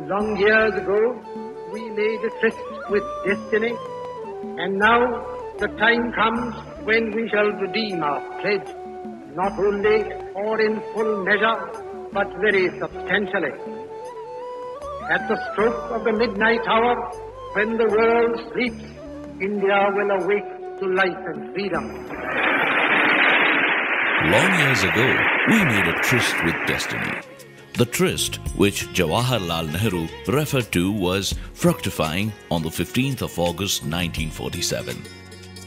Long years ago, we made a tryst with destiny, and now the time comes when we shall redeem our pledge, not only or in full measure, but very substantially. At the stroke of the midnight hour, when the world sleeps, India will awake to life and freedom. Long years ago, we made a tryst with destiny. The tryst, which Jawaharlal Nehru referred to, was fructifying on the 15th of August 1947.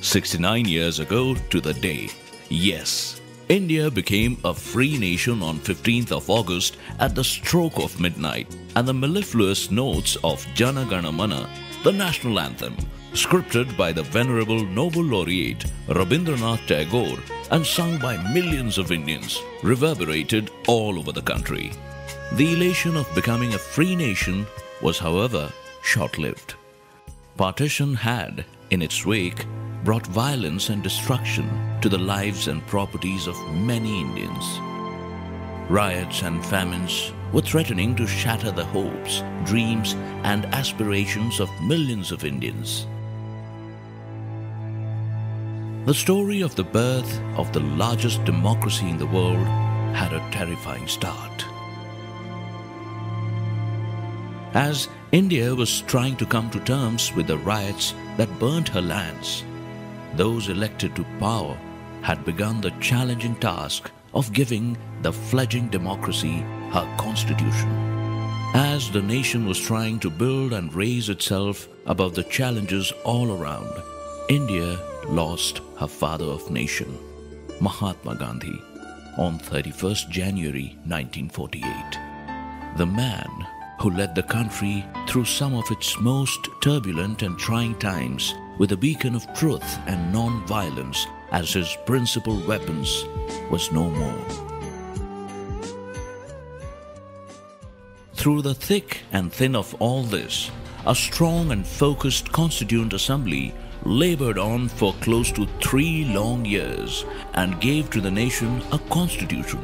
69 years ago to the day, yes, India became a free nation on 15th of August at the stroke of midnight, and the mellifluous notes of Jana Gana Mana, the national anthem, scripted by the Venerable Nobel Laureate Rabindranath Tagore and sung by millions of Indians, reverberated all over the country. The elation of becoming a free nation was, however, short-lived. Partition had, in its wake, brought violence and destruction to the lives and properties of many Indians. Riots and famines were threatening to shatter the hopes, dreams, and aspirations of millions of Indians. The story of the birth of the largest democracy in the world had a terrifying start. As India was trying to come to terms with the riots that burnt her lands, those elected to power had begun the challenging task of giving the fledgling democracy her constitution. As the nation was trying to build and raise itself above the challenges all around, India lost her father of nation, Mahatma Gandhi, on 31st January 1948. The man who led the country through some of its most turbulent and trying times with a beacon of truth and non-violence as his principal weapons, was no more. Through the thick and thin of all this, a strong and focused Constituent Assembly labored on for close to 3 long years and gave to the nation a constitution.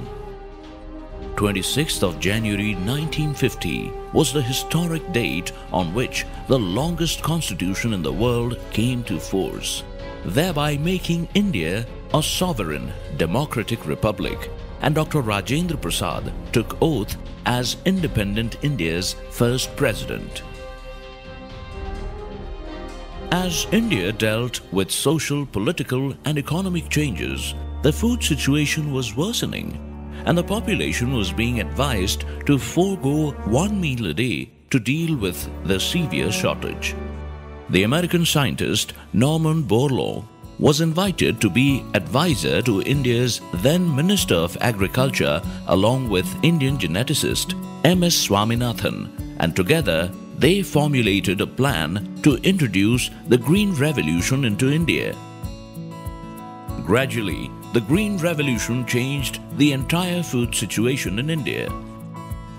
26th of January 1950 was the historic date on which the longest constitution in the world came to force, thereby making India a sovereign, democratic republic, and Dr. Rajendra Prasad took oath as independent India's first president. As India dealt with social, political, and economic changes, the food situation was worsening, and the population was being advised to forego 1 meal a day to deal with the severe shortage. The American scientist Norman Borlaug was invited to be advisor to India's then Minister of Agriculture along with Indian geneticist M.S. Swaminathan, and together they formulated a plan to introduce the Green Revolution into India. Gradually, the Green Revolution changed the entire food situation in India.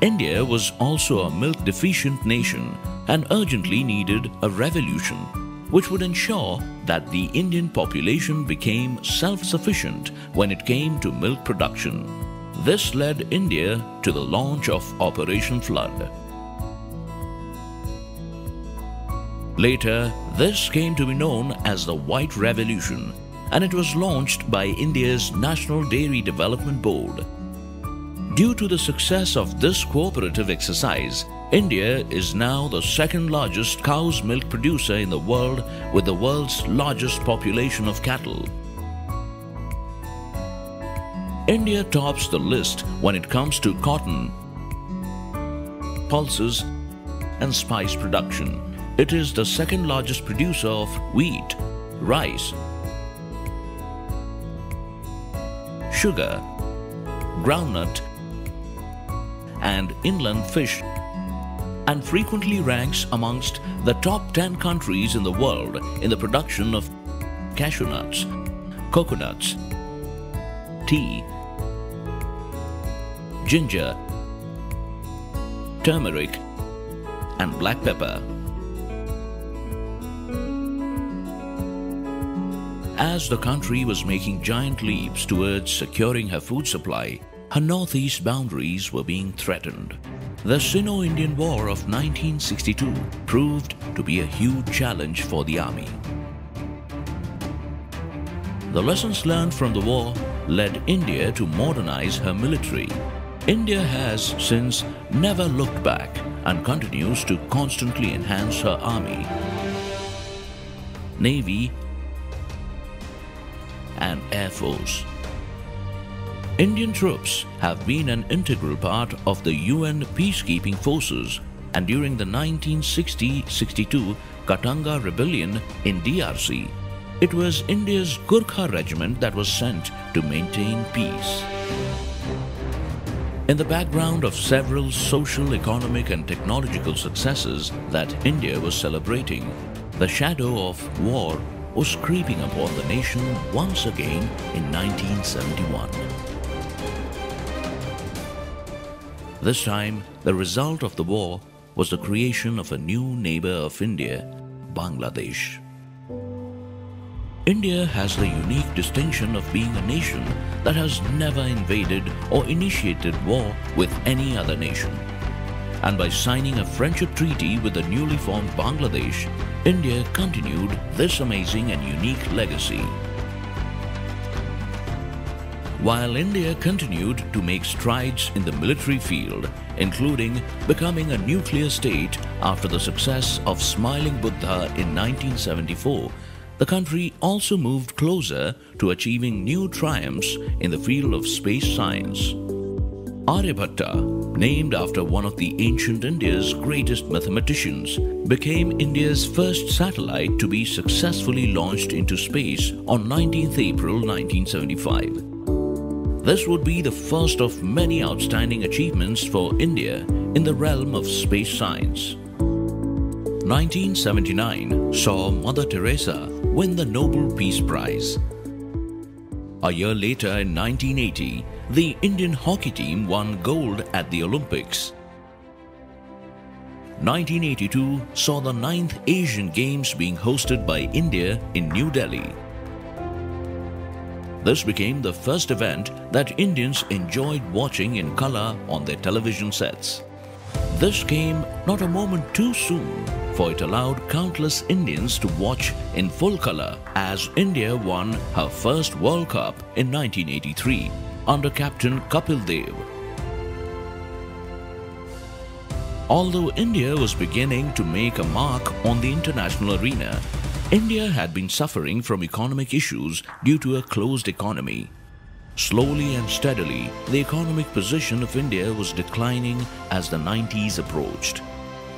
India was also a milk-deficient nation and urgently needed a revolution which would ensure that the Indian population became self-sufficient when it came to milk production. This led India to the launch of Operation Flood. Later, this came to be known as the White Revolution, and it was launched by India's National Dairy Development Board. Due to the success of this cooperative exercise, India is now the second largest cow's milk producer in the world with the world's largest population of cattle. India tops the list when it comes to cotton, pulses, and spice production. It is the second largest producer of wheat, rice, sugar, groundnut, and inland fish, and frequently ranks amongst the top 10 countries in the world in the production of cashew nuts, coconuts, tea, ginger, turmeric, and black pepper. As the country was making giant leaps towards securing her food supply, her northeast boundaries were being threatened. The Sino-Indian War of 1962 proved to be a huge challenge for the army. The lessons learned from the war led India to modernize her military. India has since never looked back and continues to constantly enhance her army, navy, and air force. Indian troops have been an integral part of the UN peacekeeping forces, and during the 1960-62 Katanga rebellion in DRC, it was India's Gurkha regiment that was sent to maintain peace. In the background of several social, economic and technological successes that India was celebrating, the shadow of war was creeping upon the nation once again in 1971. This time, the result of the war was the creation of a new neighbor of India, Bangladesh. India has the unique distinction of being a nation that has never invaded or initiated war with any other nation. And by signing a friendship treaty with the newly formed Bangladesh, India continued this amazing and unique legacy. While India continued to make strides in the military field, including becoming a nuclear state after the success of Smiling Buddha in 1974, the country also moved closer to achieving new triumphs in the field of space science. Aryabhatta, named after one of the ancient India's greatest mathematicians, became India's first satellite to be successfully launched into space on 19th April 1975. This would be the first of many outstanding achievements for India in the realm of space science. 1979 saw Mother Teresa win the Nobel Peace Prize. A year later, in 1980, the Indian hockey team won gold at the Olympics. 1982 saw the 9th Asian Games being hosted by India in New Delhi. This became the first event that Indians enjoyed watching in color on their television sets. This came not a moment too soon, for it allowed countless Indians to watch in full color as India won her first World Cup in 1983 under Captain Kapil Dev. Although India was beginning to make a mark on the international arena, India had been suffering from economic issues due to a closed economy. Slowly and steadily, the economic position of India was declining as the 90s approached.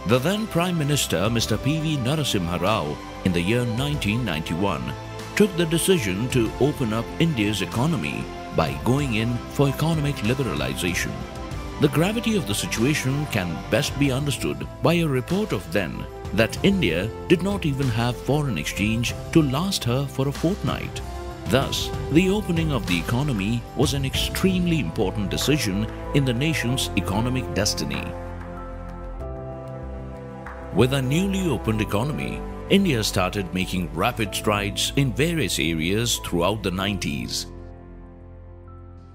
The then Prime Minister, Mr. P.V. Narasimha Rao, in the year 1991, took the decision to open up India's economy by going in for economic liberalization. The gravity of the situation can best be understood by a report of then that India did not even have foreign exchange to last her for a fortnight. Thus, the opening of the economy was an extremely important decision in the nation's economic destiny. With a newly opened economy, India started making rapid strides in various areas throughout the 90s.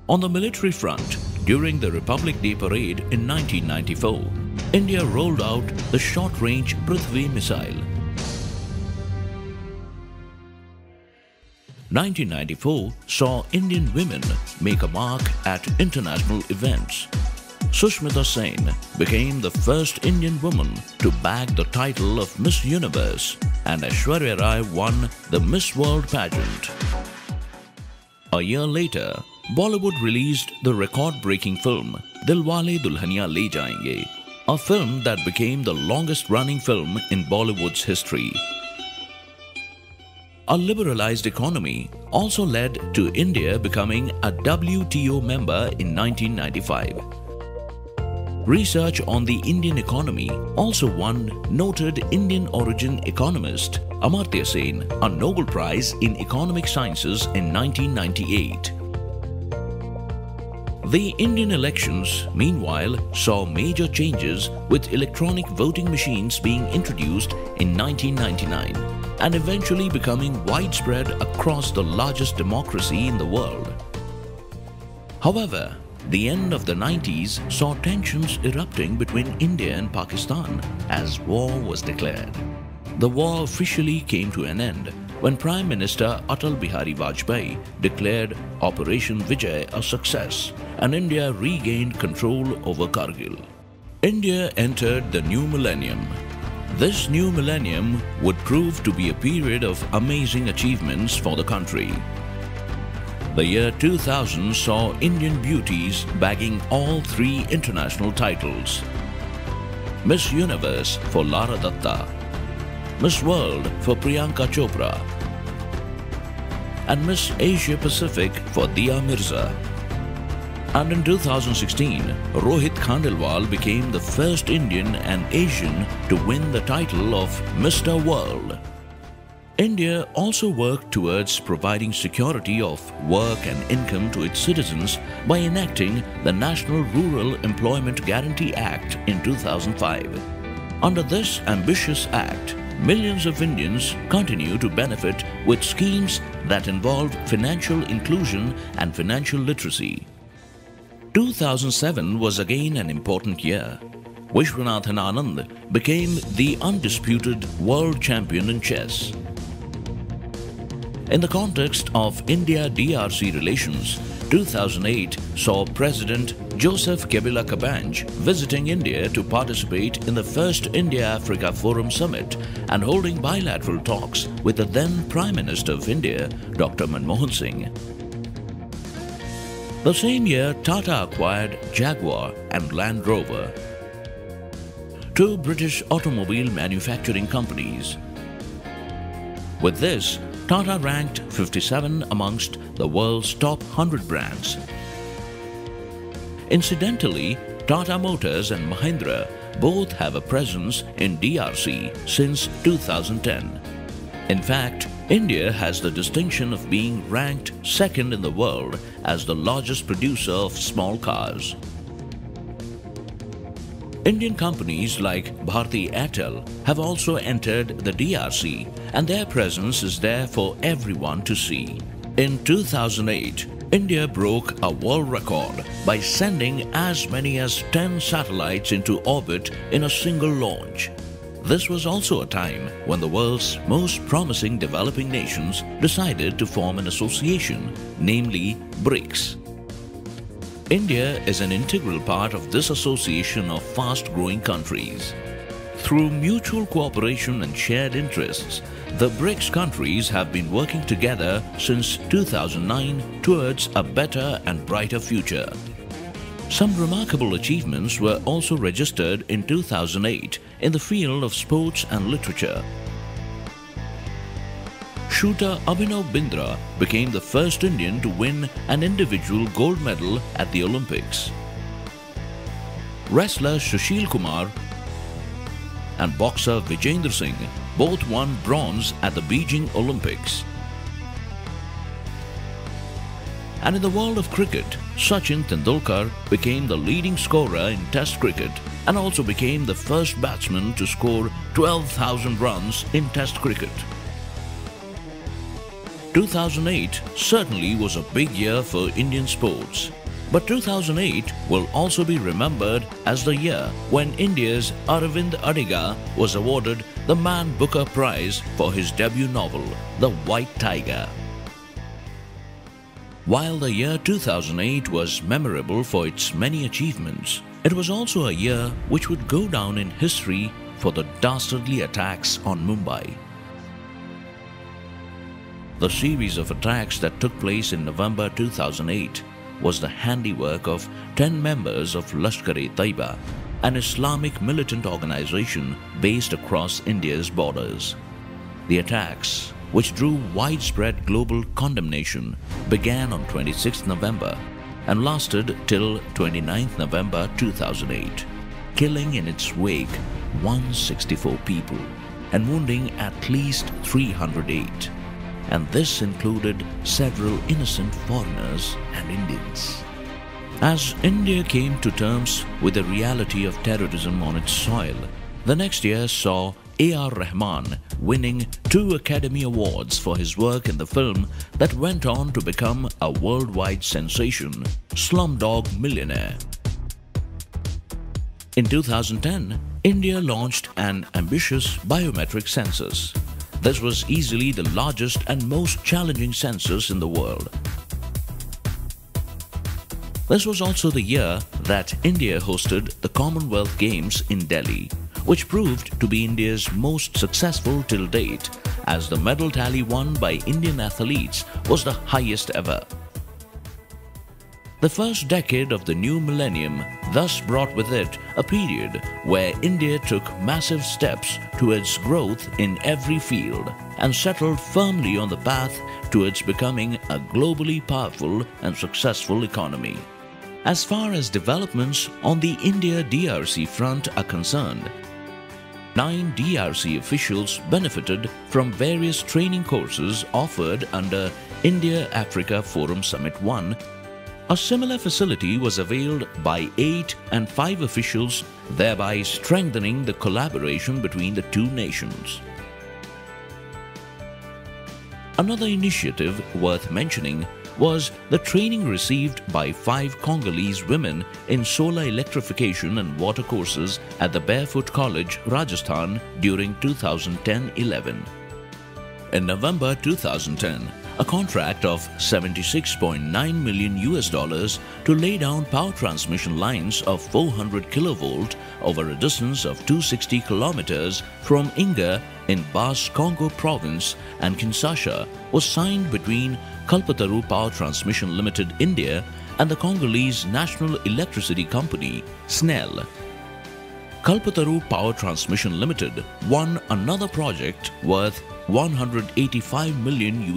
On the military front, during the Republic Day Parade in 1994, India rolled out the short-range Prithvi missile. 1994 saw Indian women make a mark at international events. Sushmita Sen became the first Indian woman to bag the title of Miss Universe, and Aishwarya Rai won the Miss World pageant. A year later, Bollywood released the record-breaking film Dilwale Dulhaniya Le Jayenge, a film that became the longest-running film in Bollywood's history. A liberalized economy also led to India becoming a WTO member in 1995. Research on the Indian economy also won noted Indian origin economist Amartya Sen a Nobel Prize in Economic Sciences in 1998. The Indian elections, meanwhile, saw major changes with electronic voting machines being introduced in 1999 and eventually becoming widespread across the largest democracy in the world. However, the end of the 90s saw tensions erupting between India and Pakistan as war was declared. The war officially came to an end when Prime Minister Atal Bihari Vajpayee declared Operation Vijay a success and India regained control over Kargil. India entered the new millennium. This new millennium would prove to be a period of amazing achievements for the country. The year 2000 saw Indian beauties bagging all 3 international titles. Miss Universe for Lara Datta, Miss World for Priyanka Chopra, and Miss Asia Pacific for Dia Mirza. And in 2016, Rohit Khandelwal became the first Indian and Asian to win the title of Mr. World. India also worked towards providing security of work and income to its citizens by enacting the National Rural Employment Guarantee Act in 2005. Under this ambitious act, millions of Indians continue to benefit with schemes that involve financial inclusion and financial literacy. 2007 was again an important year. Vishwanathan Anand became the undisputed world champion in chess. In the context of India-DRC relations, 2008 saw President Joseph Kabila Kabange visiting India to participate in the first India-Africa Forum Summit and holding bilateral talks with the then Prime Minister of India, Dr. Manmohan Singh. The same year, Tata acquired Jaguar and Land Rover, 2 British automobile manufacturing companies. With this, Tata ranked 57 amongst the world's top 100 brands. Incidentally, Tata Motors and Mahindra both have a presence in DRC since 2010. In fact, India has the distinction of being ranked second in the world as the largest producer of small cars. Indian companies like Bharti Airtel have also entered the DRC and their presence is there for everyone to see. In 2008, India broke a world record by sending as many as 10 satellites into orbit in a single launch. This was also a time when the world's most promising developing nations decided to form an association, namely BRICS. India is an integral part of this association of fast-growing countries. Through mutual cooperation and shared interests, the BRICS countries have been working together since 2009 towards a better and brighter future. Some remarkable achievements were also registered in 2008 in the field of sports and literature. Shooter Abhinav Bindra became the first Indian to win an individual gold medal at the Olympics. Wrestler Sushil Kumar and boxer Vijayendra Singh both won bronze at the Beijing Olympics. And in the world of cricket, Sachin Tendulkar became the leading scorer in Test cricket and also became the first batsman to score 12,000 runs in Test cricket. 2008 certainly was a big year for Indian sports. But 2008 will also be remembered as the year when India's Aravind Adiga was awarded the Man Booker Prize for his debut novel, The White Tiger. While the year 2008 was memorable for its many achievements, it was also a year which would go down in history for the dastardly attacks on Mumbai. The series of attacks that took place in November 2008 was the handiwork of 10 members of Lashkar-e-Taiba, an Islamic militant organization based across India's borders. The attacks, which drew widespread global condemnation, began on 26 November and lasted till 29 November 2008, killing in its wake 164 people and wounding at least 308. And this included several innocent foreigners and Indians. As India came to terms with the reality of terrorism on its soil, the next year saw A.R. Rahman, winning 2 Academy Awards for his work in the film that went on to become a worldwide sensation, Slumdog Millionaire. In 2010, India launched an ambitious biometric census. This was easily the largest and most challenging census in the world. This was also the year that India hosted the Commonwealth Games in Delhi, which proved to be India's most successful till date, as the medal tally won by Indian athletes was the highest ever. The first decade of the new millennium thus brought with it a period where India took massive steps towards growth in every field and settled firmly on the path towards becoming a globally powerful and successful economy. As far as developments on the India DRC front are concerned, 9 DRC officials benefited from various training courses offered under India-Africa Forum Summit 1. A similar facility was availed by 8 and 5 officials, thereby strengthening the collaboration between the two nations. Another initiative worth mentioning was the training received by 5 Congolese women in solar electrification and water courses at the Barefoot College, Rajasthan during 2010-11. In November 2010, a contract of $76.9 million to lay down power transmission lines of 400 kV over a distance of 260 kilometers from Inga in Bas-Congo province and Kinshasa was signed between Kalpataru Power Transmission Limited India and the Congolese National Electricity Company, SNEL. Kalpataru Power Transmission Limited won another project worth $185 million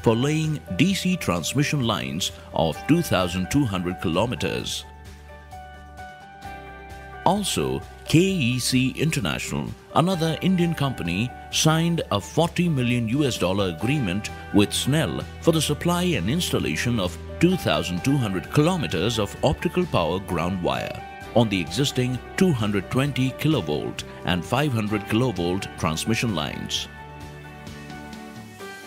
for laying DC transmission lines of 2,200 kilometers. Also, KEC International, another Indian company, signed a $40 million agreement with SNEL for the supply and installation of 2,200 kilometers of optical power ground wire on the existing 220 kilovolt and 500 kilovolt transmission lines.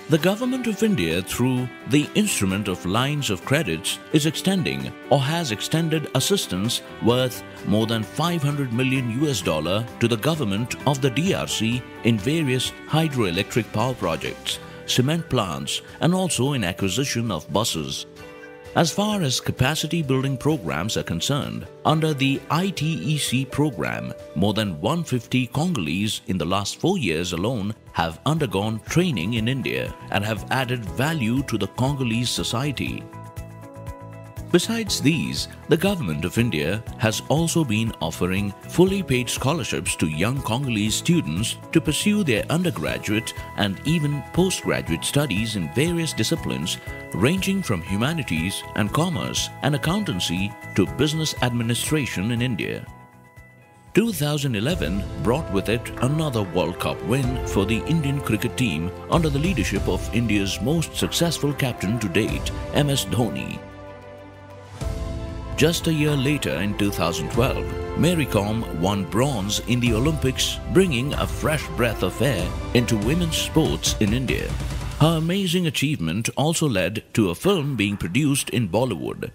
The Government of India, through the Instrument of Lines of Credits, is extending or has extended assistance worth more than $500 million to the government of the DRC in various hydroelectric power projects, cement plants, and also in acquisition of buses. As far as capacity building programs are concerned, under the ITEC program, more than 150 Congolese in the last 4 years alone have undergone training in India and have added value to the Congolese society. Besides these, the Government of India has also been offering fully paid scholarships to young Congolese students to pursue their undergraduate and even postgraduate studies in various disciplines ranging from humanities and commerce and accountancy to business administration in India. 2011 brought with it another World Cup win for the Indian cricket team under the leadership of India's most successful captain to date, MS Dhoni. Just a year later, in 2012, Mary Kom won bronze in the Olympics, bringing a fresh breath of air into women's sports in India. Her amazing achievement also led to a film being produced in Bollywood.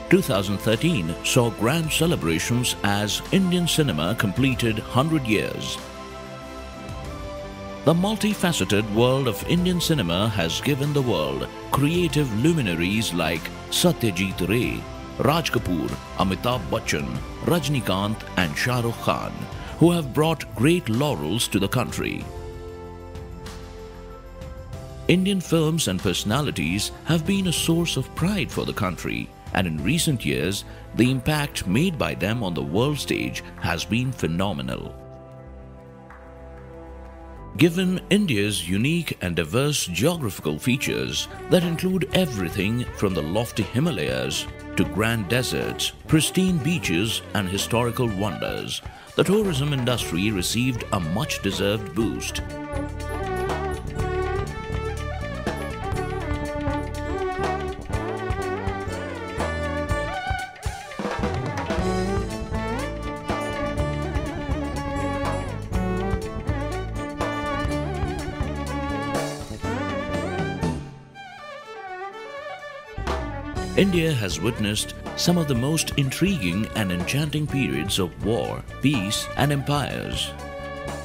2013 saw grand celebrations as Indian cinema completed 100 years. The multifaceted world of Indian cinema has given the world creative luminaries like Satyajit Ray, Raj Kapoor, Amitabh Bachchan, Rajnikant and Shah Rukh Khan, who have brought great laurels to the country. Indian films and personalities have been a source of pride for the country, and in recent years, the impact made by them on the world stage has been phenomenal. Given India's unique and diverse geographical features that include everything from the lofty Himalayas to grand deserts, pristine beaches and historical wonders, the tourism industry received a much-deserved boost. India has witnessed some of the most intriguing and enchanting periods of war, peace, and empires.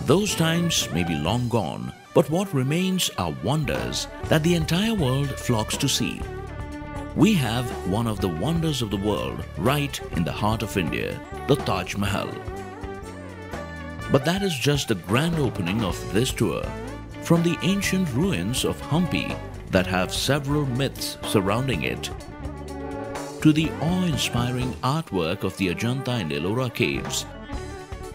Those times may be long gone, but what remains are wonders that the entire world flocks to see. We have one of the wonders of the world right in the heart of India, the Taj Mahal. But that is just the grand opening of this tour. From the ancient ruins of Hampi that have several myths surrounding it, to the awe-inspiring artwork of the Ajanta and Ellora caves,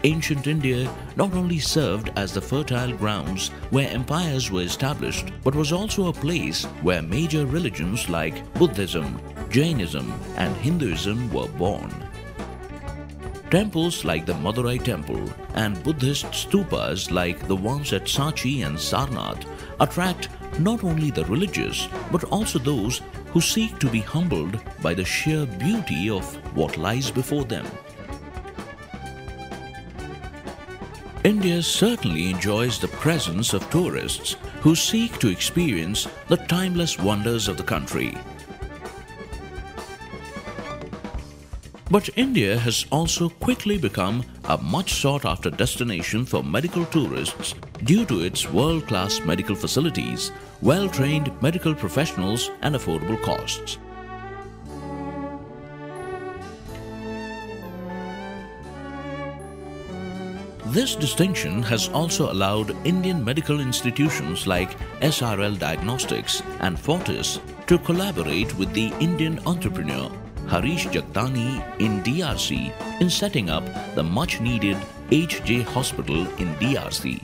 ancient India not only served as the fertile grounds where empires were established, but was also a place where major religions like Buddhism, Jainism, and Hinduism were born. Temples like the Madurai Temple and Buddhist stupas like the ones at Sachi and Sarnath attract not only the religious but also those who seek to be humbled by the sheer beauty of what lies before them. India certainly enjoys the presence of tourists who seek to experience the timeless wonders of the country. But India has also quickly become a much sought-after destination for medical tourists due to its world-class medical facilities, well-trained medical professionals, and affordable costs. This distinction has also allowed Indian medical institutions like SRL Diagnostics and Fortis to collaborate with the Indian entrepreneur Harish Jagdani in DRC in setting up the much-needed HJ Hospital in DRC.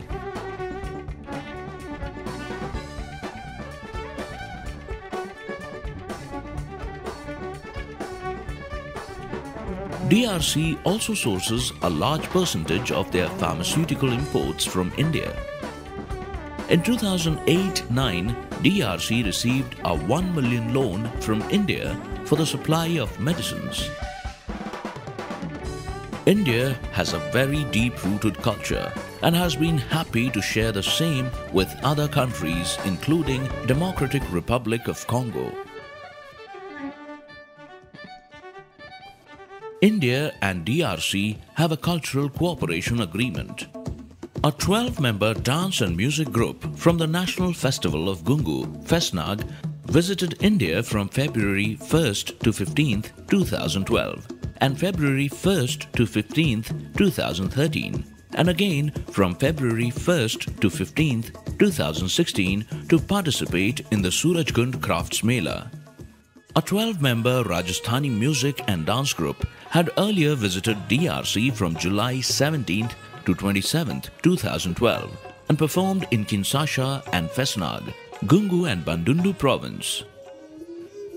DRC also sources a large percentage of their pharmaceutical imports from India. In 2008-09, DRC received a 1 million loan from India for the supply of medicines. India has a very deep-rooted culture and has been happy to share the same with other countries including Democratic Republic of Congo. India and DRC have a cultural cooperation agreement. A 12-member dance and music group from the National Festival of Gungu, Fesnag, visited India from February 1st to 15th, 2012 and February 1st to 15th, 2013 and again from February 1st to 15th, 2016 to participate in the Surajkund Crafts Mela. A 12-member Rajasthani music and dance group had earlier visited DRC from July 17th to 27th, 2012 and performed in Kinshasa and Fesnag, Gungu and Bandundu province.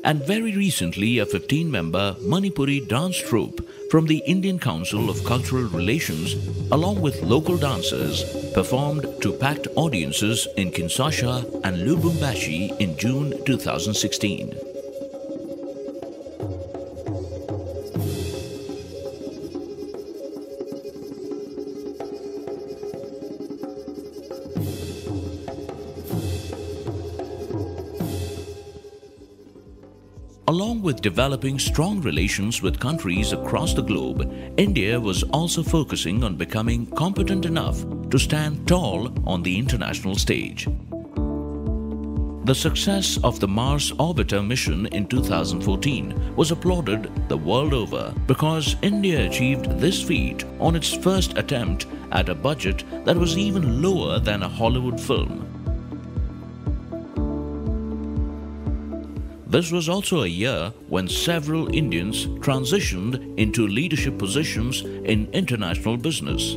And very recently a 15-member Manipuri dance troupe from the Indian Council of Cultural Relations along with local dancers performed to packed audiences in Kinshasa and Lubumbashi in June 2016. Along with developing strong relations with countries across the globe, India was also focusing on becoming competent enough to stand tall on the international stage. The success of the Mars Orbiter mission in 2014 was applauded the world over because India achieved this feat on its first attempt at a budget that was even lower than a Hollywood film. This was also a year when several Indians transitioned into leadership positions in international business.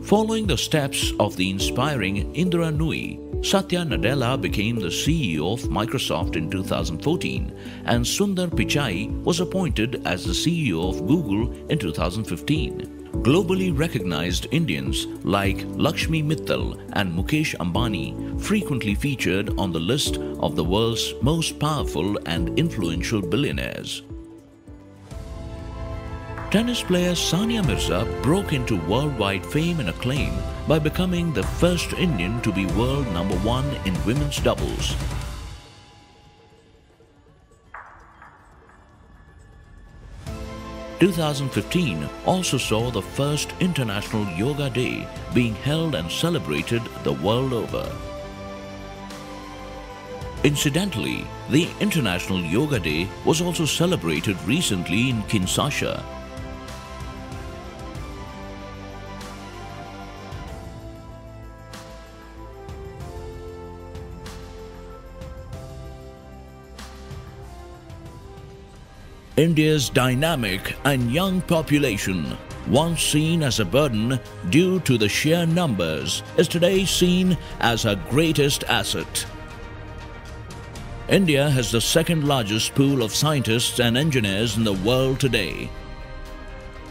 Following the steps of the inspiring Indira Nooyi, Satya Nadella became the CEO of Microsoft in 2014 and Sundar Pichai was appointed as the CEO of Google in 2015. Globally recognized Indians like Lakshmi Mittal and Mukesh Ambani frequently featured on the list of the world's most powerful and influential billionaires. Tennis player Sania Mirza broke into worldwide fame and acclaim by becoming the first Indian to be world #1 in women's doubles. 2015 also saw the first International Yoga Day being held and celebrated the world over. Incidentally, the International Yoga Day was also celebrated recently in Kinshasa. India's dynamic and young population, once seen as a burden due to the sheer numbers, is today seen as her greatest asset. India has the second largest pool of scientists and engineers in the world today.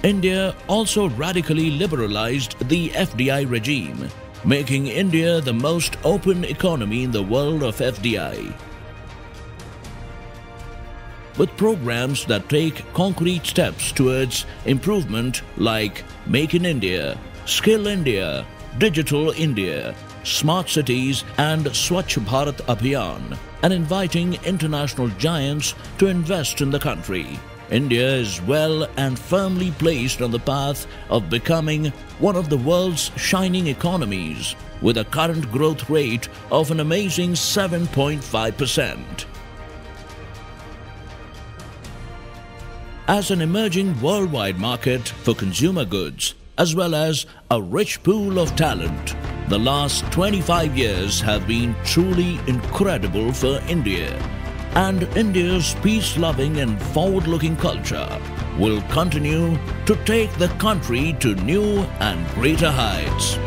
India also radically liberalized the FDI regime, making India the most open economy in the world of FDI. With programs that take concrete steps towards improvement like Make in India, Skill India, Digital India, Smart Cities and Swachh Bharat Abhiyan, and inviting international giants to invest in the country, India is well and firmly placed on the path of becoming one of the world's shining economies, with a current growth rate of an amazing 7.5%. As an emerging worldwide market for consumer goods, as well as a rich pool of talent, the last 25 years have been truly incredible for India, and India's peace-loving and forward-looking culture will continue to take the country to new and greater heights.